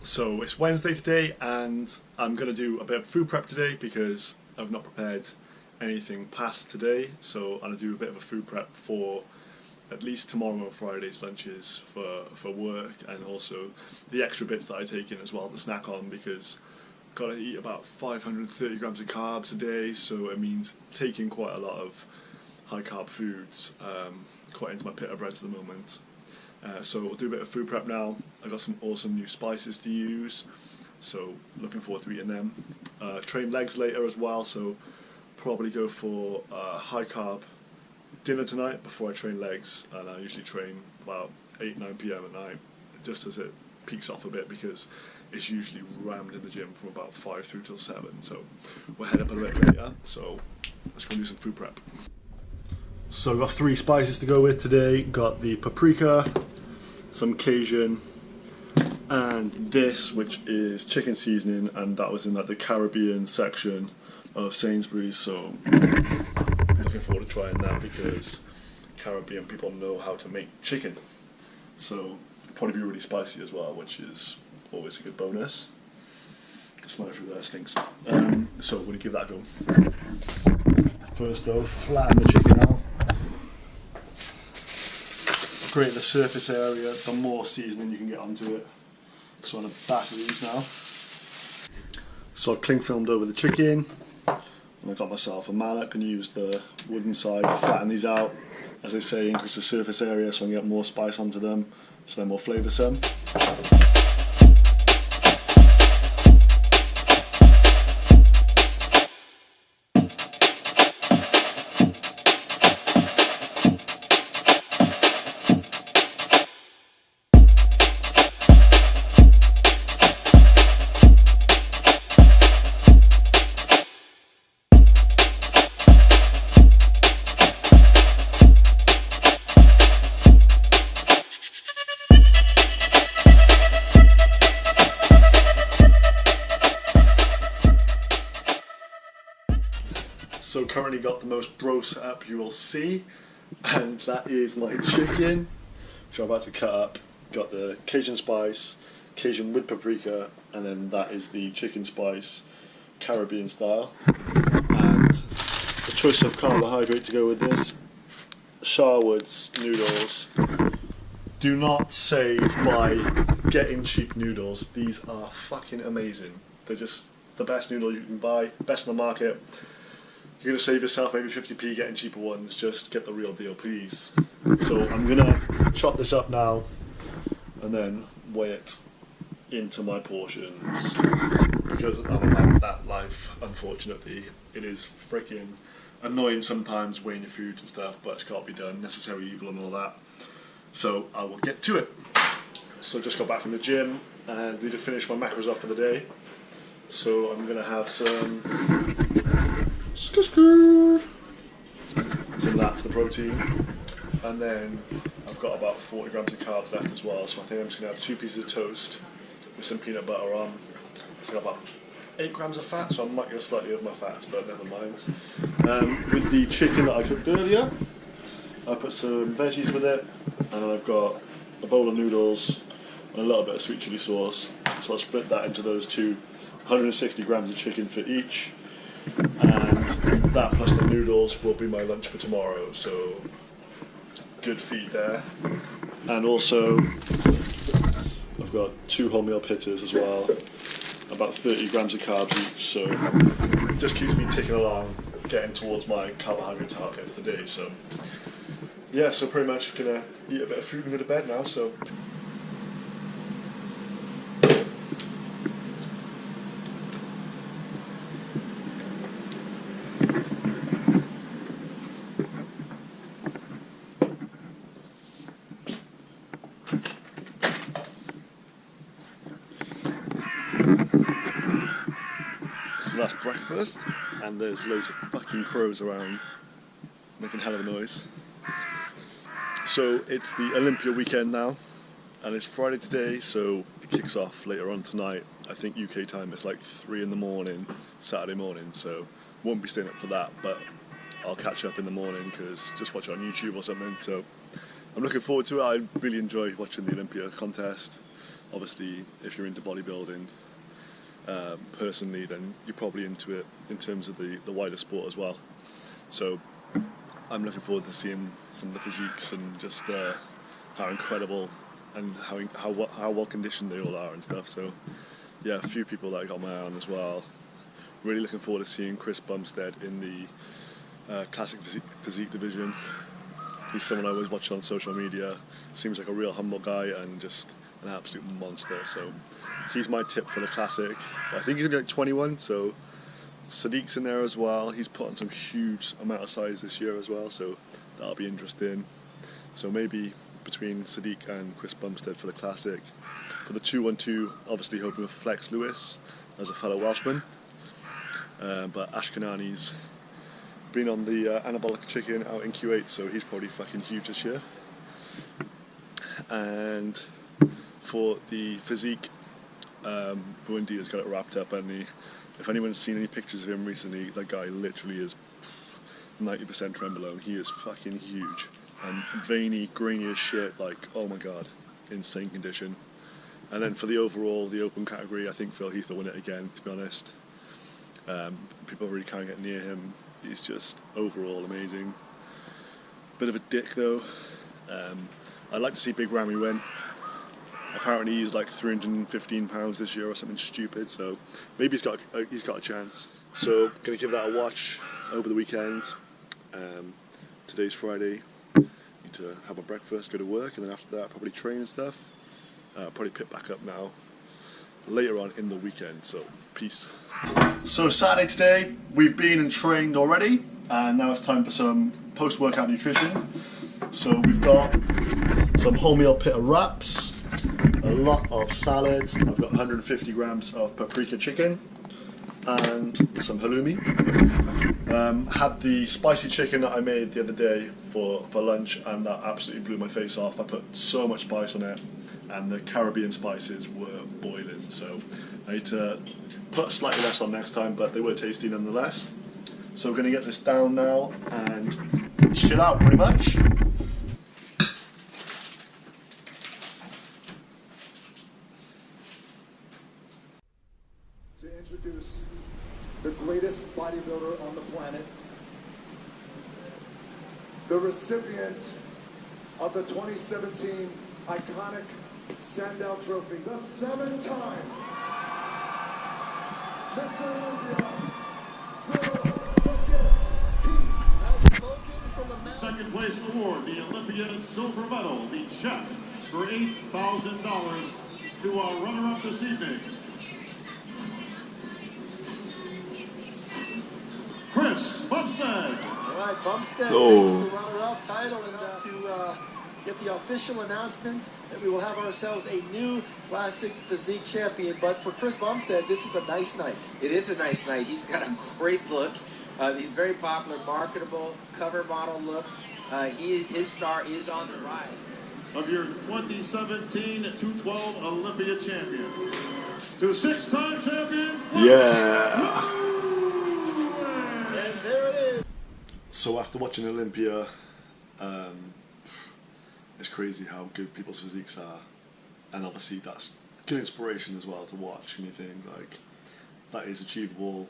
So it's Wednesday today, and I'm going to do a bit of food prep today because I've not prepared anything past today. So I'm going to do a bit of a food prep for at least tomorrow and Friday's lunches for work, and also the extra bits that I take in as well to snack on, because I've got to eat about 530 grams of carbs a day, so it means taking quite a lot of high carb foods, quite into my pita breads at the moment. So we'll do a bit of food prep now. I got some awesome new spices to use, so looking forward to eating them. Train legs later as well, so probably go for high carb dinner tonight before I train legs, and I usually train about 8-9 p.m. at night, just as it peaks off a bit, because it's usually rammed in the gym from about 5 through till 7, so we'll head up a bit later. So let's go do some food prep. So I've got 3 spices to go with today. Got the paprika, some Cajun, and this, which is chicken seasoning, and that was in like the Caribbean section of Sainsbury's, so I'm looking forward to trying that because Caribbean people know how to make chicken. So it'll probably be really spicy as well, which is always a good bonus. Smell it through there, stinks. So we're going to give that a go. First though, flatten the chicken out. Greater the surface area, the more seasoning you can get onto it. So I'm going to batter these now. So I've cling filmed over the chicken, and I've got myself a mallet and use the wooden side to flatten these out. As I say, increase the surface area so I can get more spice onto them, so they're more flavoursome. So currently got the most bro setup you will see, and that is my chicken, which I'm about to cut up. Got the Cajun spice, Cajun with paprika, and then that is the chicken spice, Caribbean style. And the choice of carbohydrate to go with this, Sharwood's noodles. Do not save by getting cheap noodles. These are fucking amazing. They're just the best noodle you can buy, best in the market. You're going to save yourself maybe 50p getting cheaper ones. Just get the real deal, please. So I'm going to chop this up now and then weigh it into my portions, because I'm about that life, unfortunately. It is freaking annoying sometimes weighing your foods and stuff, but it's got to be done. Necessary evil and all that. So I will get to it. So just got back from the gym and need to finish my macros off for the day. So I'm going to have some some of that for the protein, and then I've got about 40 grams of carbs left as well, so I think I'm just going to have 2 pieces of toast with some peanut butter on. It's got about 8 grams of fat, so I might go slightly over my fats, but never mind. With the chicken that I cooked earlier, I put some veggies with it, and then I've got a bowl of noodles and a little bit of sweet chili sauce, so I'll split that into those two, 160 grams of chicken for each. And that plus the noodles will be my lunch for tomorrow, so good feed there. And also I've got 2 wholemeal pittas as well, about 30 grams of carbs each, so it just keeps me ticking along, getting towards my carbohydrate target for the day. So yeah, so pretty much gonna eat a bit of food and go to bed now. So that's breakfast, and there's loads of fucking crows around making hell of a noise. So it's the Olympia weekend now, and it's Friday today, so it kicks off later on tonight. I think UK time it's like 3 in the morning, Saturday morning, so won't be staying up for that, but I'll catch up in the morning because just watch it on YouTube or something. So I'm looking forward to it. I really enjoy watching the Olympia contest. obviously if you're into bodybuilding personally, then you're probably into it in terms of the wider sport as well. So I'm looking forward to seeing some of the physiques and just how incredible and how well conditioned they all are and stuff. So yeah, a few people that I got my eye on as well. Really looking forward to seeing Chris Bumstead in the classic physique division. He's someone I always watch on social media. Seems like a real humble guy and just an absolute monster. So he's my tip for the classic. I think he's gonna be like 21. So Sadiq's in there as well. He's put on some huge amount of size this year as well. So that'll be interesting. So maybe between Sadiq and Chris Bumstead for the classic. For the 212, obviously hoping for Flex Lewis as a fellow Welshman. But Ashkenani's been on the anabolic chicken out in Q8, so he's probably fucking huge this year. And for the physique, Buendia's got it wrapped up, and if anyone's seen any pictures of him recently, that guy literally is 90% trenbolone. He is fucking huge and veiny, grainy as shit. Like, oh my god, insane condition. And then for the overall, the open category, I think Phil Heath will win it again, to be honest. People really can't get near him. He's just overall amazing. Bit of a dick though. I'd like to see Big Ramy win. Apparently he's like 315 pounds this year or something stupid, so maybe he's got a chance. So gonna give that a watch over the weekend. Today's Friday. Need to have a breakfast, go to work, and then after that probably train and stuff. Probably pick back up now later on in the weekend, so peace. So Saturday today, we've been and trained already, and now it's time for some post-workout nutrition. So we've got some wholemeal pita wraps, a lot of salads. I've got 150 grams of paprika chicken and some halloumi. Had the spicy chicken that I made the other day for lunch, and that absolutely blew my face off. I put so much spice on it, and the Caribbean spices were boiling, so I need to put slightly less on next time, but they were tasty nonetheless. So we're going to get this down now and chill out pretty much. To introduce the greatest bodybuilder on the planet, the recipient of the 2017 iconic Sandow Trophy, the 7-time Mr. Olympia, Phil the Gift Heath has spoken from the mountain. Second place award, the Olympian silver medal, the check for $8,000 to our runner-up this evening, Chris Bumstead. All right, Bumstead takes the runner-up title, and to get the official announcement that we will have ourselves a new classic physique champion. But for Chris Bumstead, this is a nice night. It is a nice night. He's got a great look. He's very popular, marketable, cover model look. His star is on the rise. Of your 2017 212 Olympia champion, to 6-time champion. Yeah. And there it is. So after watching Olympia, it's crazy how good people's physiques are, and obviously that's good inspiration as well to watch, and you think like that is achievable.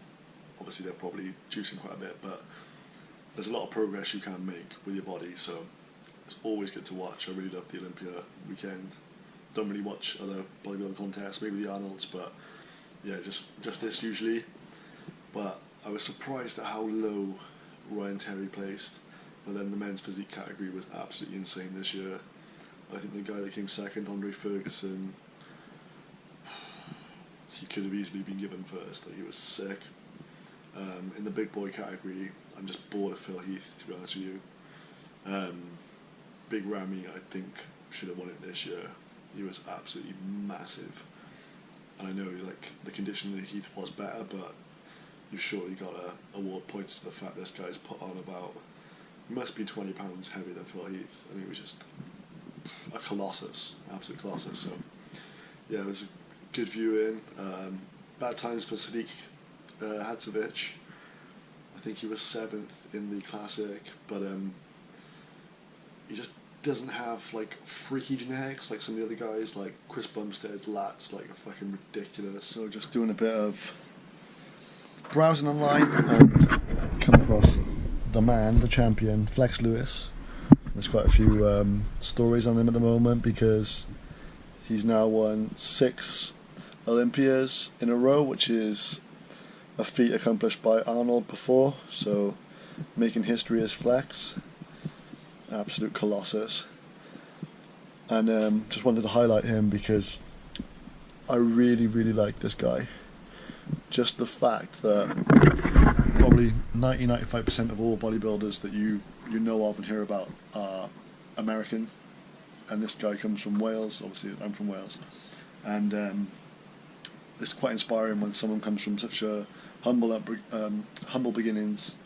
Obviously they're probably juicing quite a bit, but there's a lot of progress you can make with your body, so it's always good to watch. I really love the Olympia weekend. Don't really watch other bodybuilding contests, maybe the Arnold's, but yeah, just this usually. But I was surprised at how low Ryan Terry placed. But then the men's physique category was absolutely insane this year. I think the guy that came second, Andre Ferguson, he could have easily been given first. Like, he was sick. In the big boy category, I'm just bored of Phil Heath, to be honest with you. Big Ramy, I think, should have won it this year. He was absolutely massive. And I know like the condition of Heath was better, but you've surely got to award points to the fact this guy's put on about, he must be 20 pounds heavier than Phil Heath. I mean, it was just a colossus, absolute colossus. So yeah, it was a good viewing. Bad times for Sadiq Hadzovic. I think he was 7th in the classic, but he just doesn't have like freaky genetics like some of the other guys. Like Chris Bumstead's lats like are fucking ridiculous. So just doing a bit of browsing online and come across the man, the champion, Flex Lewis. There's quite a few stories on him at the moment because he's now won 6 Olympias in a row, which is a feat accomplished by Arnold before, so making history as Flex. Absolute colossus. And just wanted to highlight him because I really like this guy. Just the fact that probably 90-95% of all bodybuilders that you know of and hear about are American, and this guy comes from Wales. Obviously I'm from Wales, and it's quite inspiring when someone comes from such a humble beginnings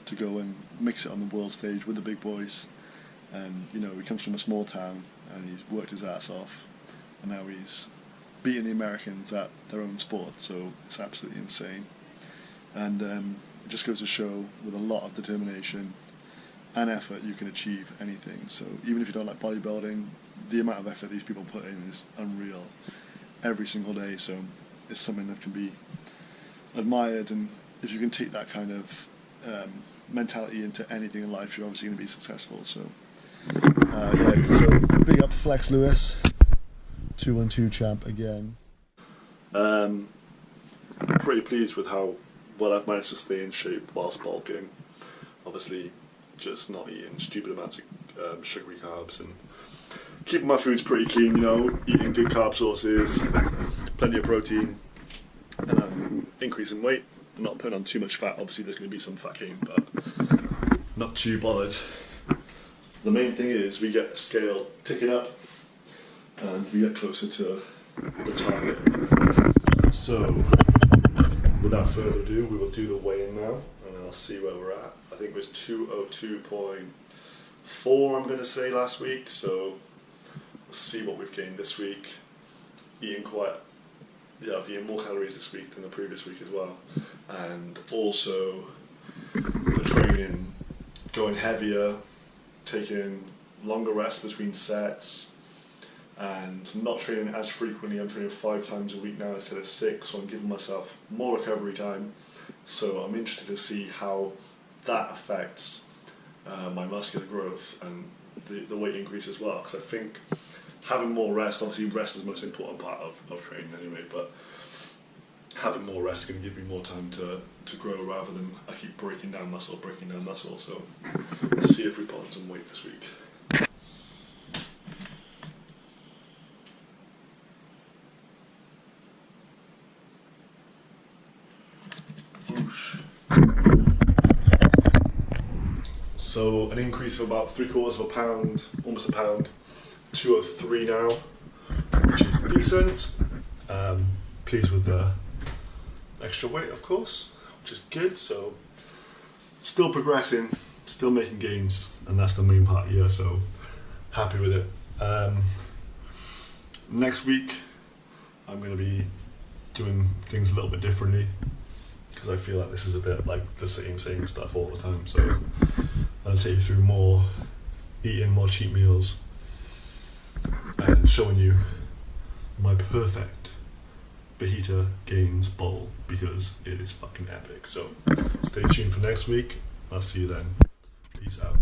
to go and mix it on the world stage with the big boys. And you know, he comes from a small town and he's worked his ass off, and now he's beating the Americans at their own sport, so it's absolutely insane. And it just goes to show with a lot of determination and effort you can achieve anything. So even if you don't like bodybuilding, the amount of effort these people put in is unreal every single day, so it's something that can be admired. And if you can take that kind of mentality into anything in life, you're obviously going to be successful. So yeah, so big up Flex Lewis, 212 champ again. Pretty pleased with how well I've managed to stay in shape whilst bulking. Obviously just not eating stupid amounts of sugary carbs and keeping my foods pretty clean, you know, eating good carb sources, plenty of protein, and increasing weight, not putting on too much fat. Obviously there's going to be some fat gain, but not too bothered. The main thing is we get the scale ticking up and we get closer to the target. So without further ado, we will do the weigh-in now and I'll see where we're at. I think it was 202.4 I'm going to say last week, so we'll see what we've gained this week. I've eaten more calories this week than the previous week as well, and also the training, going heavier, taking longer rests between sets, and not training as frequently. I'm training 5 times a week now instead of 6, so I'm giving myself more recovery time. So I'm interested to see how that affects my muscular growth and the weight increase as well, because I think having more rest, obviously rest is the most important part of training anyway, but having more rest is going to give me more time to grow rather than I keep breaking down muscle. So let's see if we put on some weight this week. Whoosh. So an increase of about 3/4 pound, almost a pound, 203 now, which is decent. Pleased with the extra weight, of course, which is good. So still progressing, still making gains, and that's the main part here, so happy with it. Next week I'm going to be doing things a little bit differently because I feel like this is a bit like the same stuff all the time, so I'll take you through eating more cheat meals and showing you my perfect Fajita Gains bowl because it is fucking epic. So stay tuned for next week. I'll see you then. Peace out.